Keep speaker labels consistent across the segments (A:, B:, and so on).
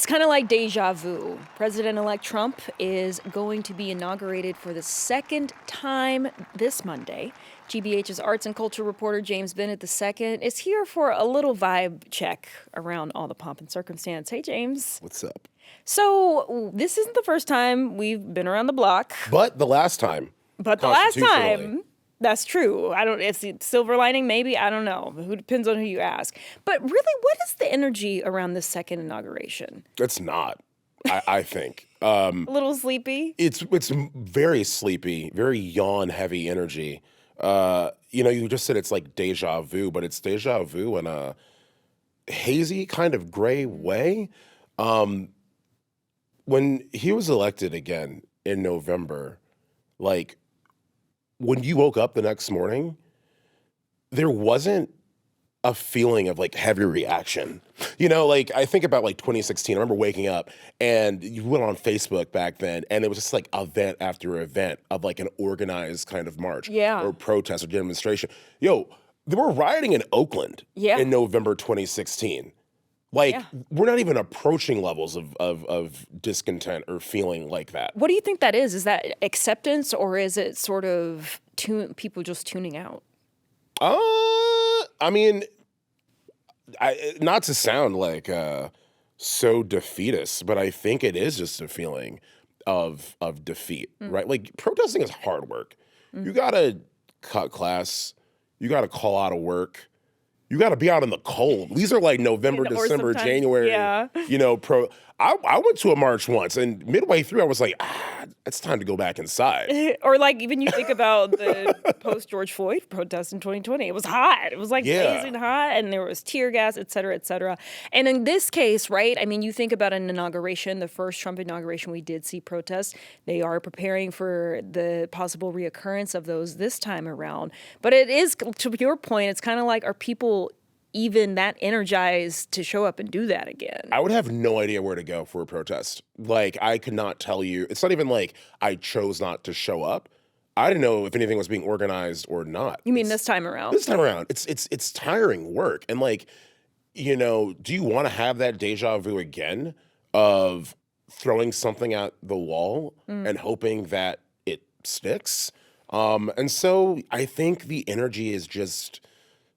A: It's kind of like deja vu. President-elect Trump is going to be inaugurated for the second time this Monday. GBH's arts and culture reporter James Bennett II is here for a little vibe check around all the pomp and circumstance. Hey, James.
B: What's up?
A: So this isn't the first time we've been around the block.
B: But the last time.
A: That's true. It's a silver lining, maybe. I don't know. Who depends on who you ask. But really, what is the energy around this second inauguration?
B: It's not, I think.
A: A little sleepy?
B: It's very sleepy, very yawn-heavy energy. You just said it's like deja vu, but it's deja vu in a hazy kind of gray way. When he was elected again in November, like, when you woke up the next morning, there wasn't a feeling of like heavy reaction. Like I think about like 2016, I remember waking up and you went on Facebook back then and it was just like event after event of like an organized kind of march or protest or demonstration. They were rioting in Oakland in November 2016. We're not even approaching levels of discontent or feeling like that.
A: What do you think that is? Is that acceptance or is it sort of people just tuning out?
B: Not to sound like so defeatist, but I think it is just a feeling of defeat, right? Like protesting is hard work. You gotta cut class. You gotta call out of work. You got to be out in the cold. These are like November, December, January. I went to a march once, and midway through, I was like, it's time to go back inside.
A: Or like even you think about the post-George Floyd protest in 2020. It was hot. It was like blazing hot, and there was tear gas, et cetera, et cetera. And in this case, right, I mean, you think about an inauguration, the first Trump inauguration, we did see protests. They are preparing for the possible reoccurrence of those this time around. But it is, to your point, it's kind of like, are people even that energized to show up and do that again?
B: I would have no idea where to go for a protest. Like, I could not tell you. It's not even like I chose not to show up. I didn't know if anything was being organized or not.
A: You mean this time around?
B: This time around. It's tiring work. And like, do you want to have that deja vu again of throwing something at the wall and hoping that it sticks? And so I think the energy is just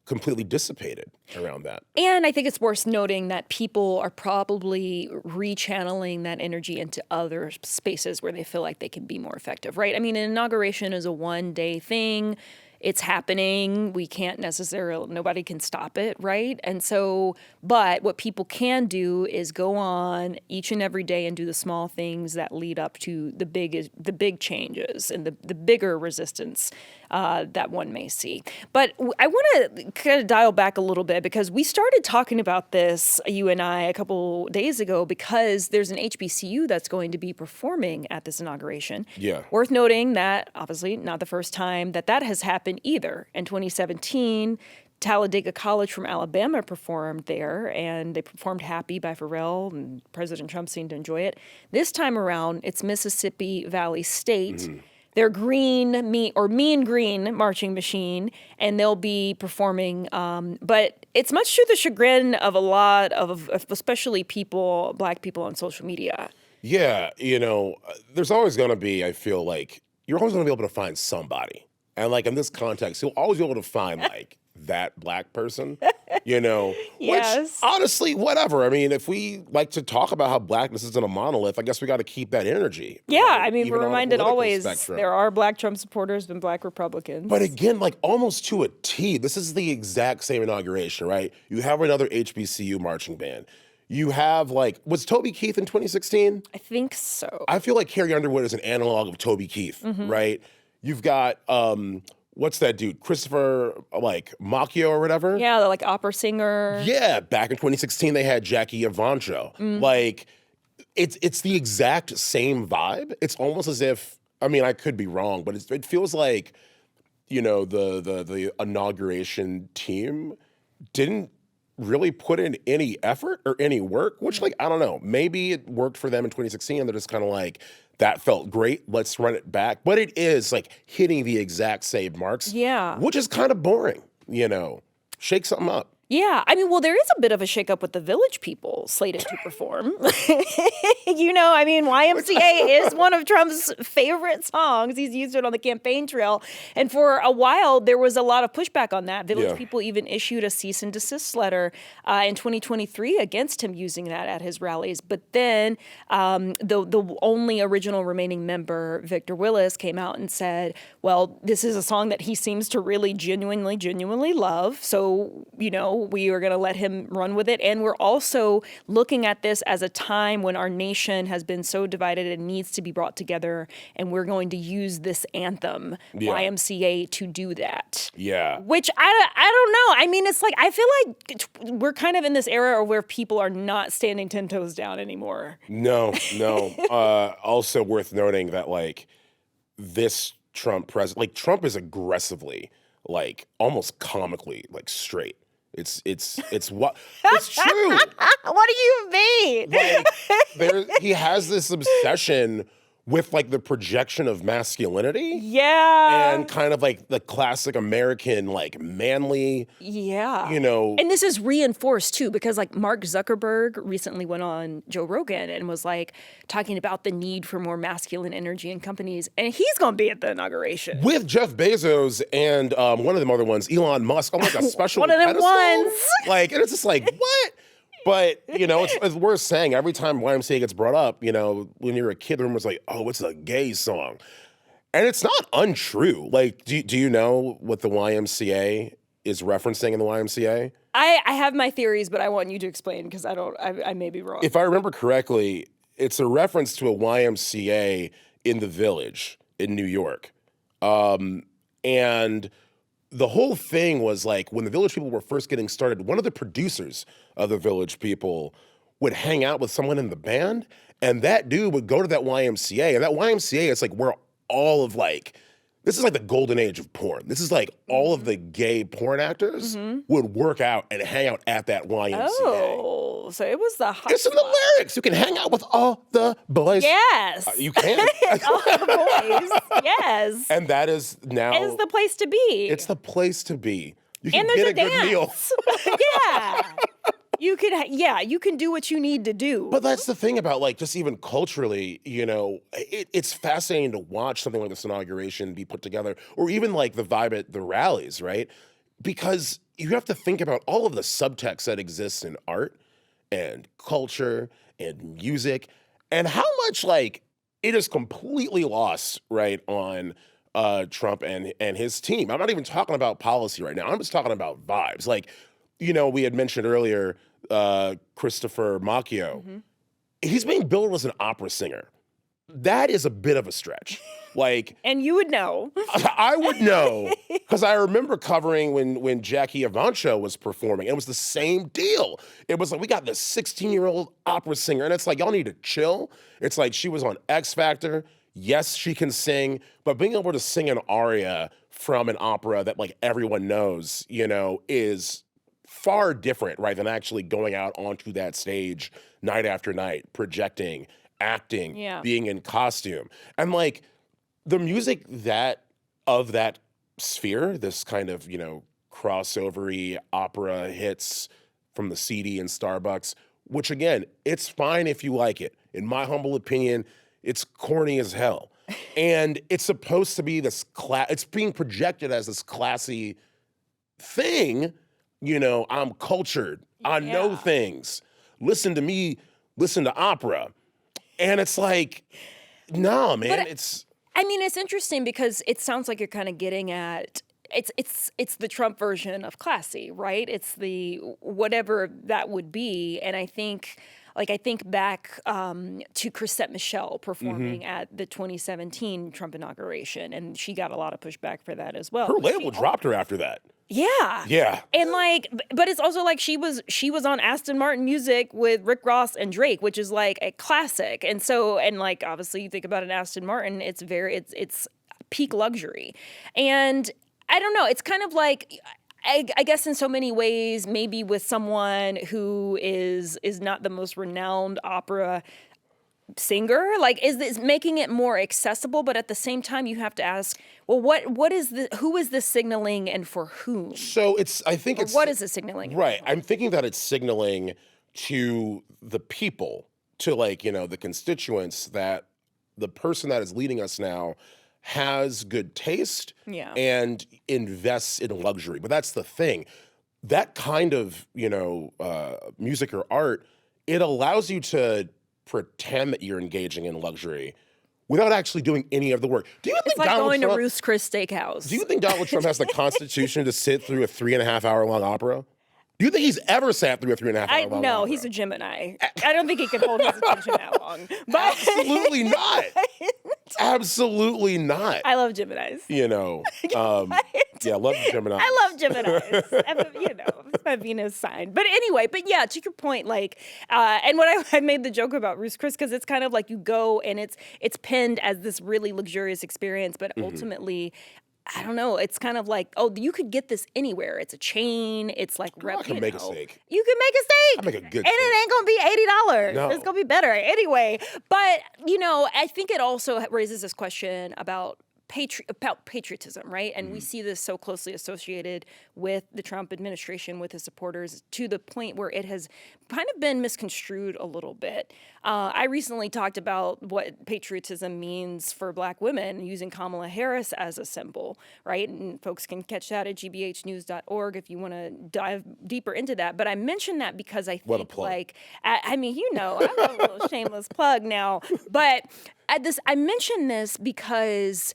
B: completely dissipated around that.
A: And I think it's worth noting that people are probably rechanneling that energy into other spaces where they feel like they can be more effective, right? I mean, an inauguration is a one-day thing. It's happening. We can't nobody can stop it, right? And so, but what people can do is go on each and every day and do the small things that lead up to the big changes and the bigger resistance that one may see. But I want to kind of dial back a little bit because we started talking about this, you and I, a couple days ago, because there's an HBCU that's going to be performing at this inauguration.
B: Yeah.
A: Worth noting that, obviously, not the first time that has happened either. In 2017, Talladega College from Alabama performed there, and they performed Happy by Pharrell, and President Trump seemed to enjoy it. This time around, it's Mississippi Valley State. Their Mean Green marching machine, and they'll be performing. But it's much to the chagrin of a lot of especially Black people on social media.
B: Yeah, there's always going to be, I feel like, you're always going to be able to find somebody. And like in this context, you'll always be able to find like that Black person,
A: Yes.
B: Which honestly, whatever. I mean, if we like to talk about how Blackness isn't a monolith, I guess we got to keep that energy.
A: Yeah,
B: right?
A: I mean,
B: Even
A: we're reminded always
B: spectrum.
A: There are Black Trump supporters and Black Republicans.
B: But again, like almost to a T, this is the exact same inauguration, right? You have another HBCU marching band. You have was Toby Keith in 2016?
A: I think so.
B: I feel like Carrie Underwood is an analog of Toby Keith, right? You've got, what's that dude? Christopher, Macchio or whatever?
A: Yeah, the opera singer.
B: Yeah, back in 2016, they had Jackie Evancho. It's the exact same vibe. It's almost as if, I could be wrong, but it feels like, the inauguration team didn't really put in any effort or any work, which I don't know. Maybe it worked for them in 2016 and they're just kind of like, that felt great, let's run it back. But it is hitting the exact same marks.
A: Yeah.
B: Which is kind of boring, Shake something up.
A: Yeah, I mean, well, there is a bit of a shakeup with the Village People slated to perform. I mean, YMCA is one of Trump's favorite songs. He's used it on the campaign trail. And for a while, there was a lot of pushback on that. Village People even issued a cease and desist letter in 2023 against him using that at his rallies. But then the only original remaining member, Victor Willis, came out and said, well, this is a song that he seems to really genuinely love. So, we are going to let him run with it. And we're also looking at this as a time when our nation has been so divided and needs to be brought together. And we're going to use this anthem, YMCA, to do that.
B: Yeah.
A: Which I don't know. I mean, it's like, I feel like we're kind of in this era where people are not standing 10 toes down anymore.
B: No. Also worth noting that, like, this Trump president, like, Trump is aggressively, like, almost comically, like, straight. It's what it's true.
A: What do you mean?
B: Like, he has this obsession with, like, the projection of masculinity.
A: Yeah.
B: And kind of like the classic American, like, manly.
A: Yeah.
B: And
A: this is reinforced too, because like Mark Zuckerberg recently went on Joe Rogan and was like talking about the need for more masculine energy in companies. And he's going to be at the inauguration.
B: With Jeff Bezos and one of them other ones, Elon Musk, on like a special
A: one of them
B: pedestal.
A: ones.
B: Like, and it's just like, what? But, it's worth saying every time YMCA gets brought up, when you're a kid, the room was like, oh, it's a gay song. And it's not untrue. Like, do you know what the YMCA is referencing in the YMCA?
A: I have my theories, but I want you to explain because I may be wrong.
B: If I remember correctly, it's a reference to a YMCA in the Village in New York. And the whole thing was like when the Village People were first getting started, one of the producers of the Village People would hang out with someone in the band, and that dude would go to that YMCA, and that YMCA is like where all of like, this is like the golden age of porn. This is like all of the gay porn actors would work out and hang out at that YMCA.
A: Oh, so it was the hot
B: It's in the lyrics. You can hang out with all the boys.
A: Yes.
B: You can.
A: All the boys. Yes.
B: And that is now.
A: It's the place to be.
B: It's the place to be. You can
A: and there's
B: get a good meal.
A: Yeah. You can do what you need to do.
B: But that's the thing about, like, just even culturally, it's fascinating to watch something like this inauguration be put together, or even like the vibe at the rallies, right? Because you have to think about all of the subtext that exists in art and culture and music, and how much like it is completely lost, right, on Trump and his team. I'm not even talking about policy right now. I'm just talking about vibes. Like, we had mentioned earlier Christopher Macchio. He's being billed as an opera singer. That is a bit of a stretch. Like,
A: and you would know.
B: I would know, because I remember covering when Jackie Evancho was performing. It was the same deal. It was like, we got this 16-year-old opera singer, and it's like, y'all need to chill. It's like she was on X Factor. Yes, she can sing, but being able to sing an aria from an opera that like everyone knows, is far different, right, than actually going out onto that stage night after night, projecting, acting, being in costume. And like the music of that sphere, this kind of, crossover-y opera hits from the CD and Starbucks, which again, it's fine if you like it. In my humble opinion, it's corny as hell. And it's supposed to be this it's being projected as this classy thing. I'm cultured. I know things. Listen to me, listen to opera. And it's like, no, man, it's
A: interesting because it sounds like you're kind of getting at it's the Trump version of classy, right? It's the whatever that would be. And I think back to Chrisette Michele performing at the 2017 Trump inauguration, and she got a lot of pushback for that as well.
B: Her label dropped her after that.
A: Yeah.
B: Yeah.
A: And like, but it's also like she was on Aston Martin music with Rick Ross and Drake, which is like a classic. And so, and like, obviously you think about an Aston Martin, it's peak luxury. And I don't know, it's kind of like, I guess in so many ways, maybe with someone who is not the most renowned opera singer? Like, is this making it more accessible? But at the same time, you have to ask, well, what is who is this signaling and for whom?
B: So I think
A: Or what is it signaling?
B: right. I'm thinking that it's signaling to the people, to like, the constituents, that the person that is leading us now has good taste
A: Yeah.
B: and invests in luxury. But that's the thing. That kind of, music or art, it allows you to pretend that you're engaging in luxury without actually doing any of the work. Do you think
A: It's like
B: Donald
A: going
B: Trump,
A: to Ruth's Chris Steakhouse.
B: Do you think Donald Trump has the constitution to sit through a 3.5 hour long opera? Do you think he's ever sat through a 3.5 hour long
A: No,
B: opera?
A: he's a Gemini. I don't think he can hold his attention that long. But
B: Absolutely not. Absolutely not.
A: I love Geminis.
B: Yeah, love Gemini.
A: I love Geminis. It's my Venus sign. But anyway, yeah, to your point, like, and what I made the joke about Ruth's Chris, because it's kind of like you go and it's pinned as this really luxurious experience, but ultimately, I don't know. It's kind of like, oh, you could get this anywhere. It's a chain. It's like,
B: I can make a steak.
A: You can make a steak.
B: I make a good
A: and
B: steak.
A: it ain't gonna be $80.
B: No.
A: It's gonna be better anyway. But I think it also raises this question about patriotism, right? And we see this so closely associated with the Trump administration, with his supporters, to the point where it has kind of been misconstrued a little bit. I recently talked about what patriotism means for Black women, using Kamala Harris as a symbol, right? And folks can catch that at gbhnews.org if you want to dive deeper into that. But I mentioned that because I
B: What a
A: think,
B: plug.
A: like, I mean, I love a little shameless plug now. But I mentioned this because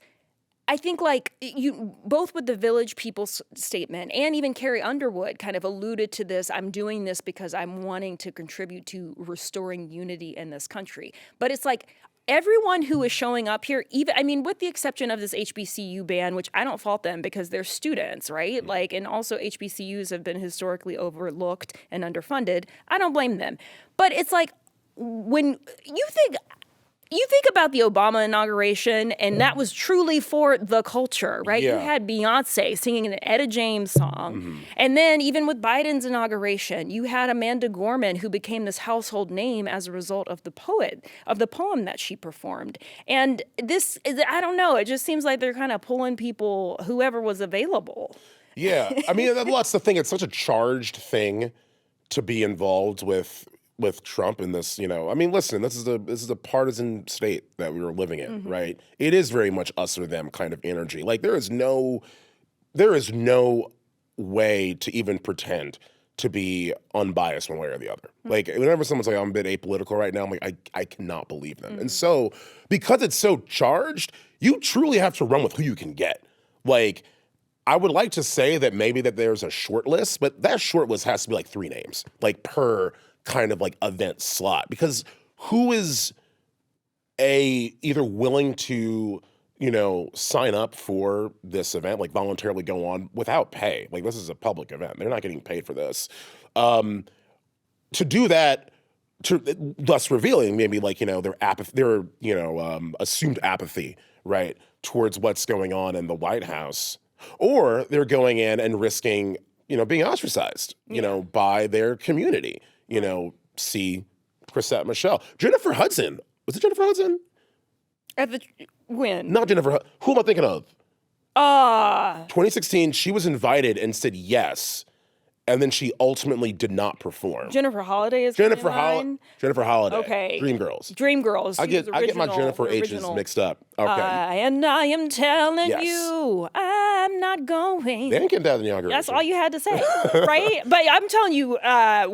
A: I think, like, you both with the Village People's statement and even Carrie Underwood kind of alluded to this. I'm doing this because I'm wanting to contribute to restoring unity in this country. But it's like everyone who is showing up here, with the exception of this HBCU ban, which I don't fault them because they're students, right? Like, and also HBCUs have been historically overlooked and underfunded. I don't blame them. But it's like when you think about the Obama inauguration, and that was truly for the culture, right?
B: Yeah.
A: You had Beyonce singing an Etta James song. And then even with Biden's inauguration, you had Amanda Gorman, who became this household name as a result of the poem that she performed. And this is, I don't know, it just seems like they're kind of pulling people, whoever was available.
B: Yeah. I mean, that's the thing. It's such a charged thing to be involved with Trump in this, listen, this is a partisan state that we were living in, right? It is very much us or them kind of energy. Like there is no way to even pretend to be unbiased one way or the other. Like whenever someone's like, I'm a bit apolitical right now, I'm like, I cannot believe them. And so because it's so charged, you truly have to run with who you can get. Like I would like to say that maybe that there's a short list, but that short list has to be like 3 names, like per kind of like event slot, because who is either willing to sign up for this event, like voluntarily go on without pay? Like this is a public event, they're not getting paid for this, to do that, thus revealing maybe like their assumed apathy, right, towards what's going on in the White House, or they're going in and risking being ostracized by their community. See Chrisette Michelle. Jennifer Hudson. Was it Jennifer Hudson?
A: When?
B: Not Jennifer Hudson. Who am I thinking of? 2016, she was invited and said yes. And then she ultimately did not perform.
A: Jennifer Holiday is
B: Jennifer Holiday.
A: Okay.
B: Dreamgirls.
A: Dreamgirls.
B: I get my Jennifer H's mixed up. Okay.
A: And I am telling you, I'm not going.
B: They didn't get that in the inauguration.
A: That's all you had to say, right? But I'm telling you,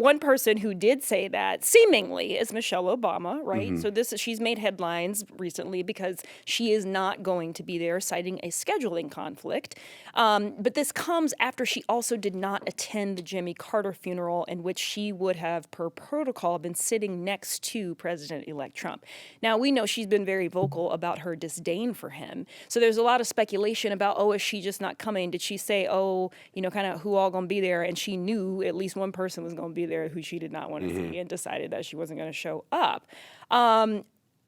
A: one person who did say that seemingly is Michelle Obama, right? So she's made headlines recently because she is not going to be there, citing a scheduling conflict. But this comes after she also did not attend the Jimmy Carter funeral, in which she would have, per protocol, been sitting next to President-elect Trump. Now, we know she's been very vocal about her disdain for him. So there's a lot of speculation about, is she just not coming? Did she say, kind of who all going to be there? And she knew at least one person was going to be there who she did not want to see, and decided that she wasn't going to show up.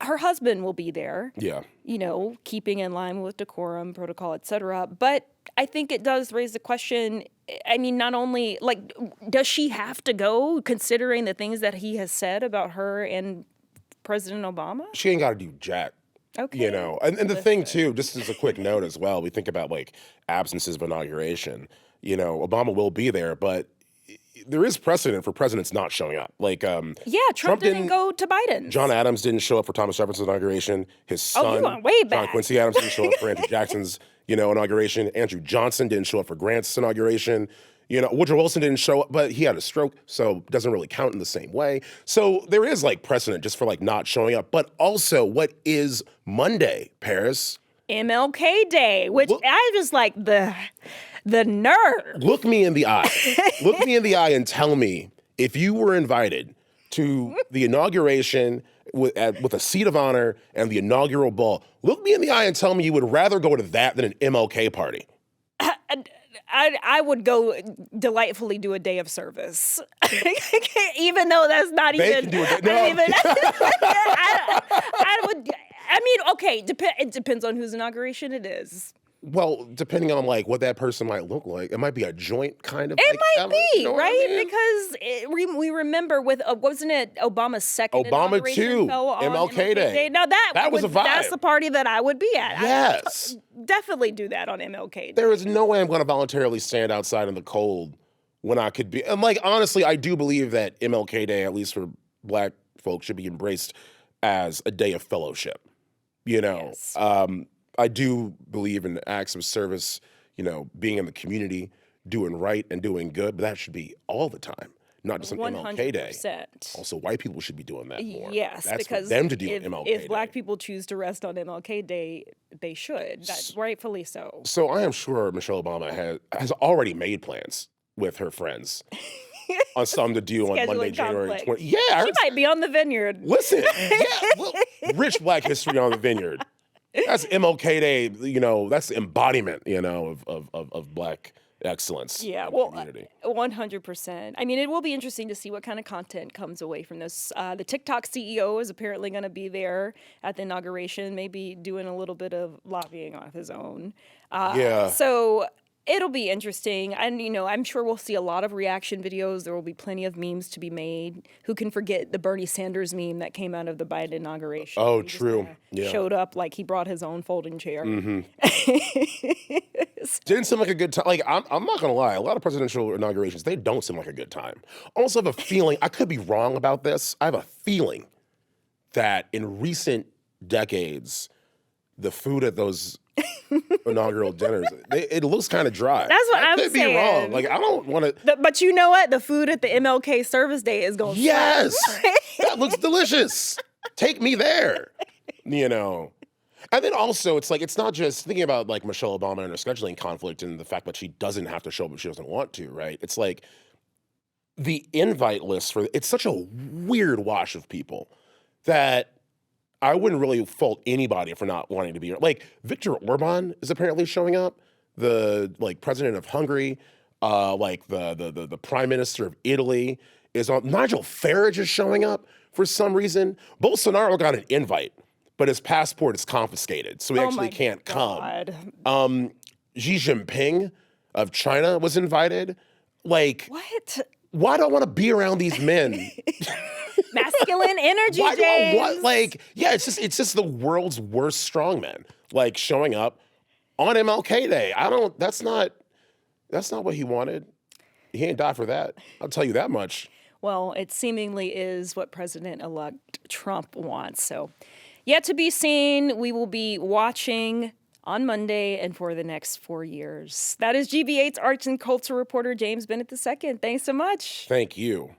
A: Her husband will be there, keeping in line with decorum, protocol, et cetera. But I think it does raise the question, not only, does she have to go, considering the things that he has said about her and President Obama?
B: She ain't got to do jack.
A: Okay.
B: You know, and the thing too, just as a quick note as well, we think about like absences of inauguration. You know, Obama will be there, but there is precedent for presidents not showing up. Like,
A: Trump didn't go to Biden's.
B: John Adams didn't show up for Thomas Jefferson's inauguration. His son,
A: you going way
B: John
A: back.
B: Quincy Adams, didn't show up for Andrew Jackson's, inauguration. Andrew Johnson didn't show up for Grant's inauguration. Woodrow Wilson didn't show up, but he had a stroke, so doesn't really count in the same way. So there is like precedent just for like not showing up. But also, what is Monday, Paris?
A: MLK Day, which I just like the nerve.
B: Look me in the eye. Look me in the eye and tell me if you were invited to the inauguration with a seat of honor and the inaugural ball. Look me in the eye and tell me you would rather go to that than an MLK party.
A: I would go delightfully do a day of service, even though that's not
B: They
A: even.
B: can do it. No.
A: I would. I mean, okay. It depends on whose inauguration it is.
B: Well, depending on like what that person might look like, it might be a joint kind of.
A: It might be,
B: what
A: right?
B: I mean?
A: Because we remember with wasn't it Obama's second
B: Obama
A: inauguration
B: too,
A: fell on
B: MLK Day.
A: Now that
B: was a vibe.
A: That's the party that I would be at.
B: Yes,
A: I would definitely do that on MLK Day.
B: there is no way I'm going to voluntarily stand outside in the cold when I could be. And like honestly, I do believe that MLK Day, at least for Black folks, should be embraced as a day of fellowship.
A: Yes.
B: I do believe in acts of service, being in the community, doing right and doing good, but that should be all the time, not just on MLK Day.
A: 100%.
B: Also, white people should be doing that more.
A: Yes,
B: that's
A: because
B: for them to do
A: if,
B: on MLK Day.
A: if Black people choose to rest on MLK Day, they should. That's rightfully so.
B: So I am sure Michelle Obama has already made plans with her friends on something to do on Monday,
A: Scheduling
B: January
A: conflict.
B: 20th. Yeah,
A: She might be on the vineyard.
B: listen, rich Black history on the vineyard. That's MLK Day, that's the embodiment, of Black excellence.
A: Yeah,
B: in the
A: well,
B: community.
A: 100%. I mean, it will be interesting to see what kind of content comes away from this. The TikTok CEO is apparently going to be there at the inauguration, maybe doing a little bit of lobbying on his own.
B: Yeah.
A: So it'll be interesting. And, I'm sure we'll see a lot of reaction videos. There will be plenty of memes to be made. Who can forget the Bernie Sanders meme that came out of the Biden inauguration?
B: Oh,
A: He just
B: true.
A: kinda
B: Yeah.
A: Showed up like he brought his own folding chair.
B: Didn't seem like a good time. Like, I'm not going to lie. A lot of presidential inaugurations, they don't seem like a good time. I also have a feeling, I could be wrong about this. I have a feeling that in recent decades, the food at those inaugural dinners, it looks kind of dry.
A: That's what
B: I
A: I'm
B: could
A: saying.
B: be wrong. Like, I don't want to.
A: But you know what? The food at the MLK service day is going to
B: Yes, that looks delicious. Take me there. And then also, it's like, it's not just thinking about like Michelle Obama and her scheduling conflict and the fact that she doesn't have to show up if she doesn't want to, right? It's like the invite list it's such a weird wash of people that I wouldn't really fault anybody for not wanting to be here. Like Viktor Orban is apparently showing up, the like president of Hungary, like the prime minister of Italy is on. Nigel Farage is showing up for some reason. Bolsonaro got an invite, but his passport is confiscated, so he actually can't come. Xi Jinping of China was invited. Like,
A: What?
B: why do I want to be around these men?
A: Masculine energy,
B: Why do I want,
A: James.
B: like, yeah, it's just the world's worst strongmen, like showing up on MLK Day. That's not what he wanted. He ain't died for that. I'll tell you that much.
A: Well, it seemingly is what President-elect Trump wants. So, yet to be seen. We will be watching on Monday and for the next 4 years. That is GV8's arts and culture reporter, James Bennett II. Thanks so much.
B: Thank you.